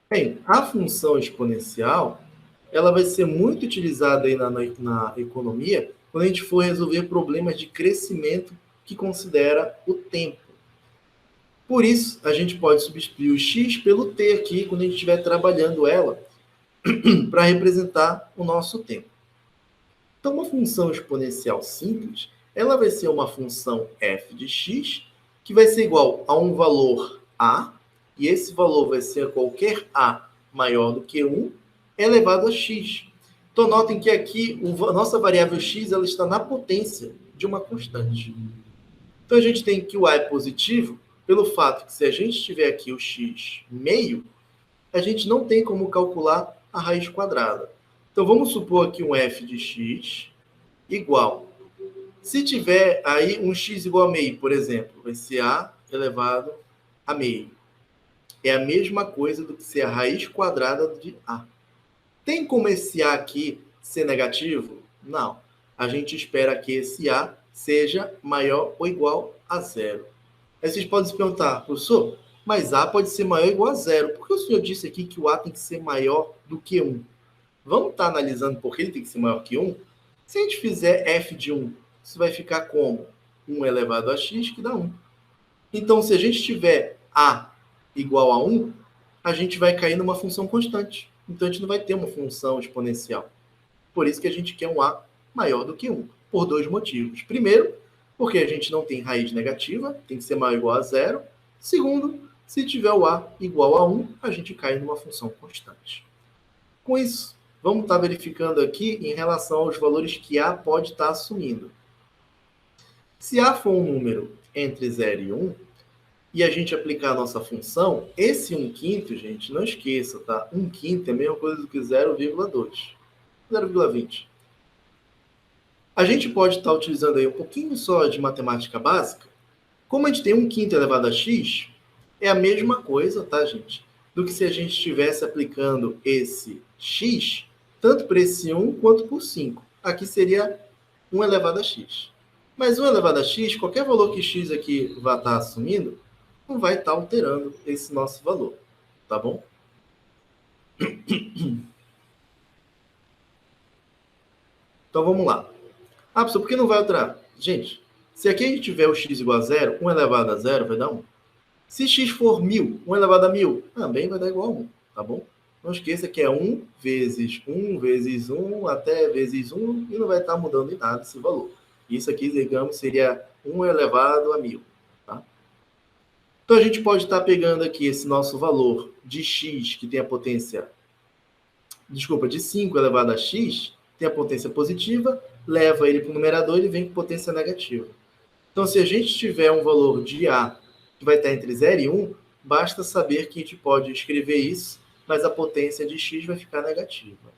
Bem, a função exponencial, ela vai ser muito utilizada aí na economia quando a gente for resolver problemas de crescimento que considera o tempo. Por isso, a gente pode substituir o x pelo t aqui quando a gente estiver trabalhando ela para representar o nosso tempo. Então, uma função exponencial simples, ela vai ser uma função f de x, que vai ser igual a um valor a, e esse valor vai ser qualquer a maior do que 1, elevado a x. Então, notem que aqui a nossa variável x ela está na potência de uma constante. Então, a gente tem que o a é positivo, pelo fato que se a gente tiver aqui o x meio, a gente não tem como calcular a raiz quadrada. Então, vamos supor aqui um f de x igual. Se tiver aí um x igual a meio, por exemplo, vai ser a elevado a meio. É a mesma coisa do que ser a raiz quadrada de a. Tem como esse a aqui ser negativo? Não. A gente espera que esse a seja maior ou igual a zero. Aí vocês podem se perguntar, professor, mas a pode ser maior ou igual a zero. Por que o senhor disse aqui que o a tem que ser maior do que 1? Vamos estar analisando por que ele tem que ser maior que 1? Se a gente fizer f de 1, isso vai ficar como 1 elevado a x, que dá 1. Então, se a gente tiver a igual a 1, a gente vai cair numa função constante. Então, a gente não vai ter uma função exponencial. Por isso que a gente quer um a maior do que 1, por dois motivos. Primeiro, porque a gente não tem raiz negativa, tem que ser maior ou igual a zero. Segundo, se tiver o a igual a 1, a gente cai numa função constante. Com isso, vamos estar verificando aqui em relação aos valores que a pode estar assumindo. Se a for um número entre 0 e 1, e a gente aplicar a nossa função, esse 1 quinto, gente, não esqueça, tá? 1 quinto é a mesma coisa do que 0,2. 0,20. A gente pode estar utilizando aí um pouquinho só de matemática básica. Como a gente tem 1 quinto elevado a x, é a mesma coisa, tá, gente? Do que se a gente estivesse aplicando esse x, tanto por esse 1 quanto por 5. Aqui seria 1 elevado a x. Mas 1 elevado a x, qualquer valor que x aqui vai estar assumindo, não vai estar alterando esse nosso valor, tá bom? Então vamos lá. Ah, professor, por que não vai alterar? Gente, se aqui a gente tiver o x igual a zero, 1 elevado a zero vai dar 1. Se x for 1000, 1 elevado a 1000, também vai dar igual a 1, tá bom? Não esqueça que é 1 vezes 1 vezes 1 até vezes 1 e não vai estar mudando em nada esse valor. Isso aqui, digamos, seria 1 elevado a 1000, tá? Então a gente pode estar pegando aqui esse nosso valor de x, que tem a potência, de 5 elevado a x, tem a potência positiva, leva ele para o numerador e vem com potência negativa. Então, se a gente tiver um valor de a que vai estar entre 0 e 1, basta saber que a gente pode escrever isso, mas a potência de x vai ficar negativa.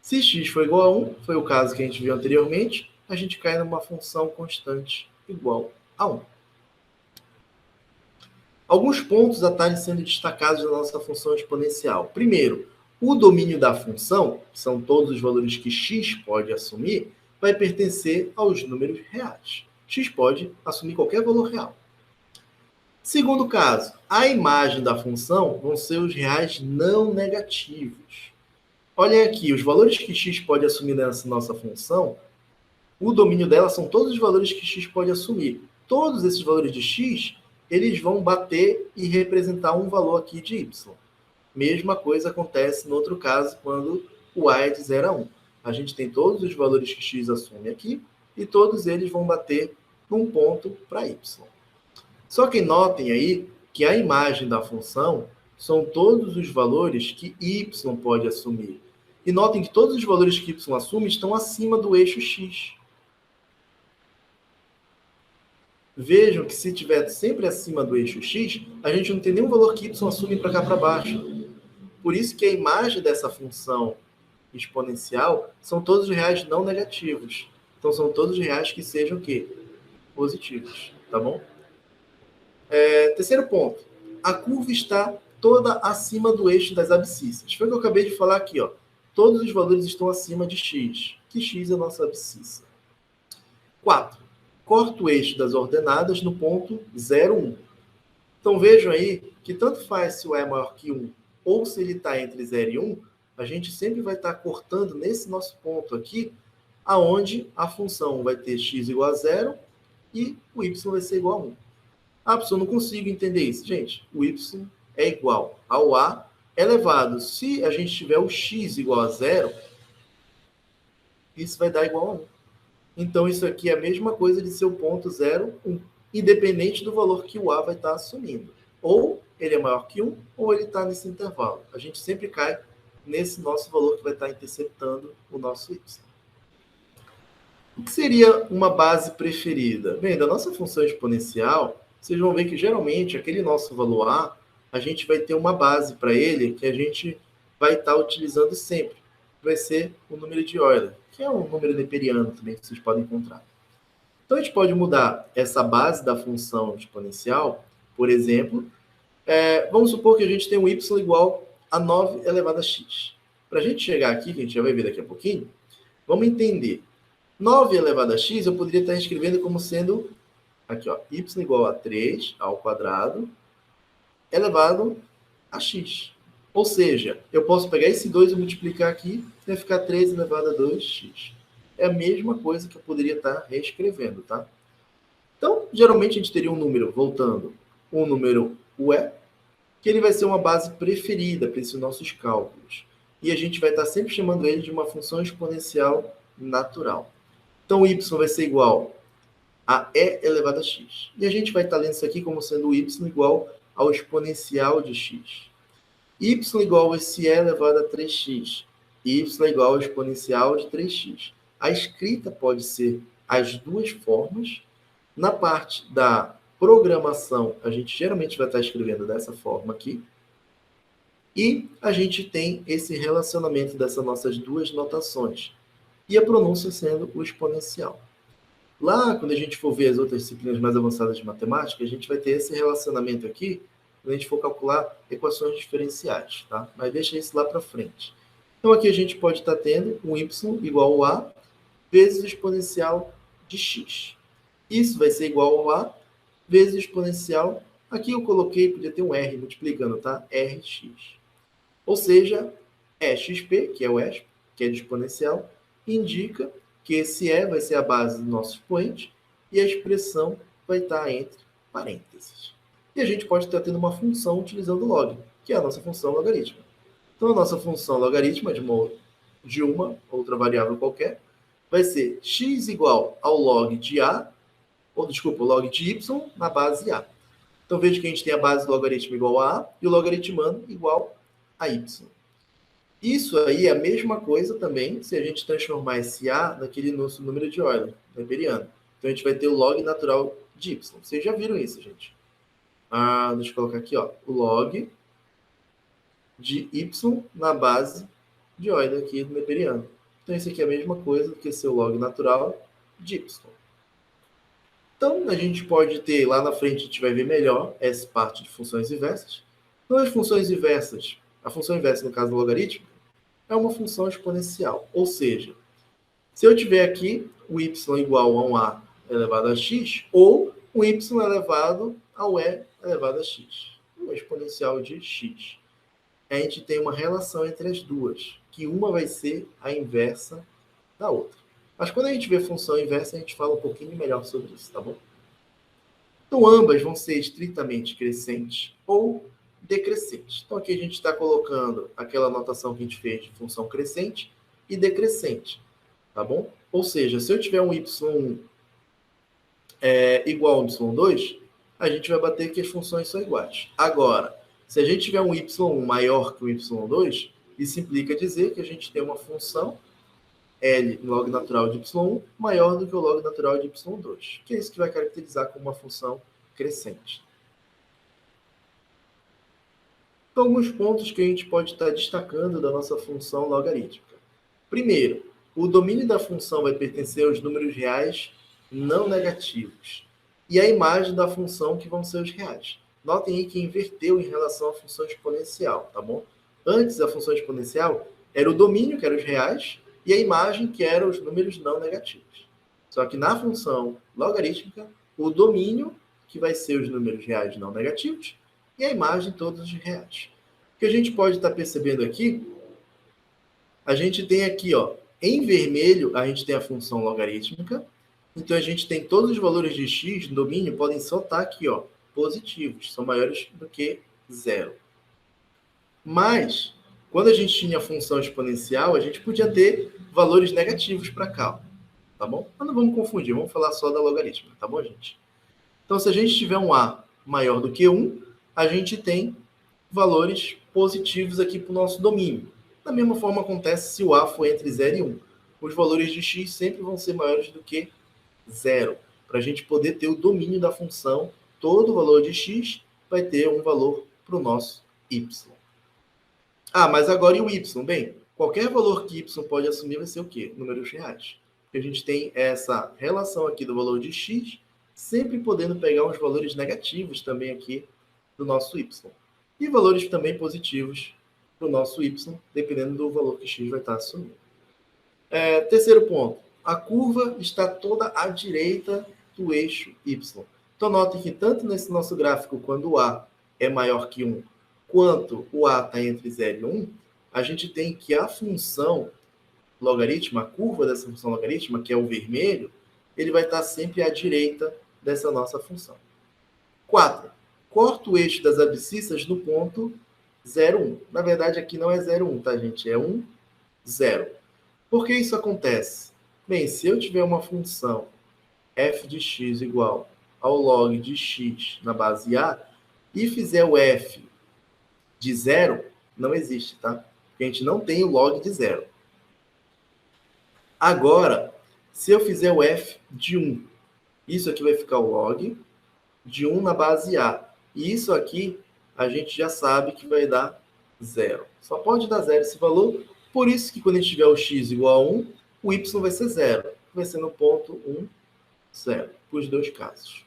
Se x for igual a 1, foi o caso que a gente viu anteriormente, a gente cai numa função constante igual a 1. Alguns pontos a estarem sendo destacados na nossa função exponencial. Primeiro, o domínio da função, que são todos os valores que x pode assumir, vai pertencer aos números reais. X pode assumir qualquer valor real. Segundo caso, a imagem da função vão ser os reais não negativos. Olhem aqui, os valores que x pode assumir nessa nossa função, o domínio dela são todos os valores que x pode assumir. Todos esses valores de x, eles vão bater e representar um valor aqui de y. Mesma coisa acontece no outro caso, quando o a é de 0 a 1. A gente tem todos os valores que x assume aqui, e todos eles vão bater num ponto para y. Só que notem aí que a imagem da função são todos os valores que y pode assumir. E notem que todos os valores que y assume estão acima do eixo x. Vejam que se estiver sempre acima do eixo x, a gente não tem nenhum valor que y assume para cá para baixo. Por isso que a imagem dessa função exponencial são todos os reais não negativos. Então, são todos os reais que sejam o quê? Positivos, tá bom? Terceiro ponto. A curva está toda acima do eixo das abscissas. Foi o que eu acabei de falar aqui, ó. Todos os valores estão acima de x, que x é a nossa abscissa. 4. Corta o eixo das ordenadas no ponto 0, 1. Então, vejam aí que tanto faz se o a é maior que 1 ou se ele está entre 0 e 1, a gente sempre vai estar cortando nesse nosso ponto aqui, aonde a função vai ter x igual a 0 e o y vai ser igual a 1. Ah, professor, eu não consigo entender isso. Gente, o y é igual ao a elevado. Se a gente tiver o x igual a 0, isso vai dar igual a 1. Então, isso aqui é a mesma coisa de ser o ponto 0, 1, independente do valor que o a vai estar assumindo. Ou ele é maior que 1, ou ele está nesse intervalo. A gente sempre cai nesse nosso valor que vai estar interceptando o nosso y. O que seria uma base preferida? Bem, da nossa função exponencial, vocês vão ver que geralmente aquele nosso valor a gente vai ter uma base para ele que a gente vai estar utilizando sempre. Vai ser o número de Euler, que é um número neperiano também que vocês podem encontrar. Então a gente pode mudar essa base da função exponencial, por exemplo, vamos supor que a gente tem um y igual a 9 elevado a x. Para a gente chegar aqui, que a gente já vai ver daqui a pouquinho, vamos entender. 9 elevado a x, eu poderia estar escrevendo como sendo, aqui, ó, y igual a 3 ao quadrado elevado a x. Ou seja, eu posso pegar esse 2 e multiplicar aqui, vai ficar 3 elevado a 2x. É a mesma coisa que eu poderia estar reescrevendo, tá? Então, geralmente a gente teria um número, voltando, um número UE, que ele vai ser uma base preferida para esses nossos cálculos. E a gente vai estar sempre chamando ele de uma função exponencial natural. Então, o y vai ser igual a e elevado a x. E a gente vai estar lendo isso aqui como sendo o y igual ao exponencial de x. Y igual a esse e elevado a 3x. Y igual ao exponencial de 3x. A escrita pode ser as duas formas. Na parte da programação, a gente geralmente vai estar escrevendo dessa forma aqui. E a gente tem esse relacionamento dessas nossas duas notações. E a pronúncia sendo o exponencial. Lá, quando a gente for ver as outras disciplinas mais avançadas de matemática, a gente vai ter esse relacionamento aqui, quando a gente for calcular equações diferenciais, tá? Mas deixa isso lá para frente. Então, aqui a gente pode estar tendo um y igual a a vezes o exponencial de x. Isso vai ser igual ao a vezes o exponencial. Aqui eu coloquei, podia ter um r multiplicando, tá? Rx. Ou seja, xp, que é o expo, que é de exponencial, indica que esse e vai ser a base do nosso expoente e a expressão vai estar entre parênteses. E a gente pode estar tendo uma função utilizando log, que é a nossa função logarítmica. Então, a nossa função logarítmica de uma outra variável qualquer vai ser x igual ao log de a, ou desculpa, o log de y na base a. Então, veja que a gente tem a base do logaritmo igual a a e o logaritmando igual a y. Isso aí é a mesma coisa também se a gente transformar esse a naquele nosso número de Euler, neperiano. Então, a gente vai ter o log natural de y. Vocês já viram isso, gente? Deixa eu colocar aqui, ó, o log de y na base de Euler aqui do neperiano. Então, isso aqui é a mesma coisa do que ser o log natural de y. Então, a gente pode ter, lá na frente a gente vai ver melhor essa parte de funções inversas. Então, as funções inversas, a função inversa, no caso do logaritmo, é uma função exponencial. Ou seja, se eu tiver aqui o y igual a um a elevado a x, ou um y elevado ao e elevado a x, uma exponencial de x. A gente tem uma relação entre as duas, que uma vai ser a inversa da outra. Mas quando a gente vê função inversa, a gente fala um pouquinho melhor sobre isso, tá bom? Então, ambas vão ser estritamente crescentes ou decrescentes. Então, aqui a gente está colocando aquela notação que a gente fez de função crescente e decrescente, tá bom? Ou seja, se eu tiver um y1 igual a y2, a gente vai bater que as funções são iguais. Agora, se a gente tiver um y1 maior que o y2, isso implica dizer que a gente tem uma função L log natural de y1 maior do que o log natural de y2, que é isso que vai caracterizar como uma função crescente. Então, alguns pontos que a gente pode estar destacando da nossa função logarítmica. Primeiro, o domínio da função vai pertencer aos números reais não negativos e a imagem da função que vão ser os reais. Notem aí que inverteu em relação à função exponencial, tá bom? Antes, a função exponencial era o domínio, que eram os reais, e a imagem, que eram os números não negativos. Só que na função logarítmica, o domínio, que vai ser os números reais não negativos, e a imagem, todos os reais. O que a gente pode estar percebendo aqui, a gente tem aqui, ó, em vermelho, a gente tem a função logarítmica. Então, a gente tem todos os valores de x no domínio podem só estar aqui, ó, positivos, são maiores do que zero. Mas, quando a gente tinha a função exponencial, a gente podia ter valores negativos para cá, tá bom? Mas não vamos confundir, vamos falar só da logarítmica, tá bom, gente? Então, se a gente tiver um a maior do que 1, a gente tem valores positivos aqui para o nosso domínio. Da mesma forma acontece se o a for entre 0 e 1. Os valores de x sempre vão ser maiores do que 0. Para a gente poder ter o domínio da função, todo valor de x vai ter um valor para o nosso y. Ah, mas agora e o y? Bem, qualquer valor que y pode assumir vai ser o quê? Números reais. Porque a gente tem essa relação aqui do valor de x, sempre podendo pegar uns valores negativos também aqui do nosso y. E valores também positivos para o nosso y, dependendo do valor que x vai estar assumindo. Terceiro ponto. A curva está toda à direita do eixo y. Então, notem que tanto nesse nosso gráfico, quando o a é maior que 1, quanto o a está entre 0 e 1, a gente tem que a função logaritma, a curva dessa função logaritma, que é o vermelho, ele vai estar sempre à direita dessa nossa função. 4. Corta o eixo das abscissas no ponto 0, 1. Na verdade, aqui não é 0, 1, tá, gente? É 1, 0. Por que isso acontece? Bem, se eu tiver uma função f de x igual ao log de x na base a e fizer o f de 0, não existe, tá? Porque a gente não tem o log de 0. Agora, se eu fizer o f de 1, isso aqui vai ficar o log de 1 na base a. E isso aqui a gente já sabe que vai dar 0. Só pode dar 0 esse valor. Por isso que quando a gente tiver o x igual a 1, o y vai ser 0. Vai ser no ponto 1, 0. Para os dois casos.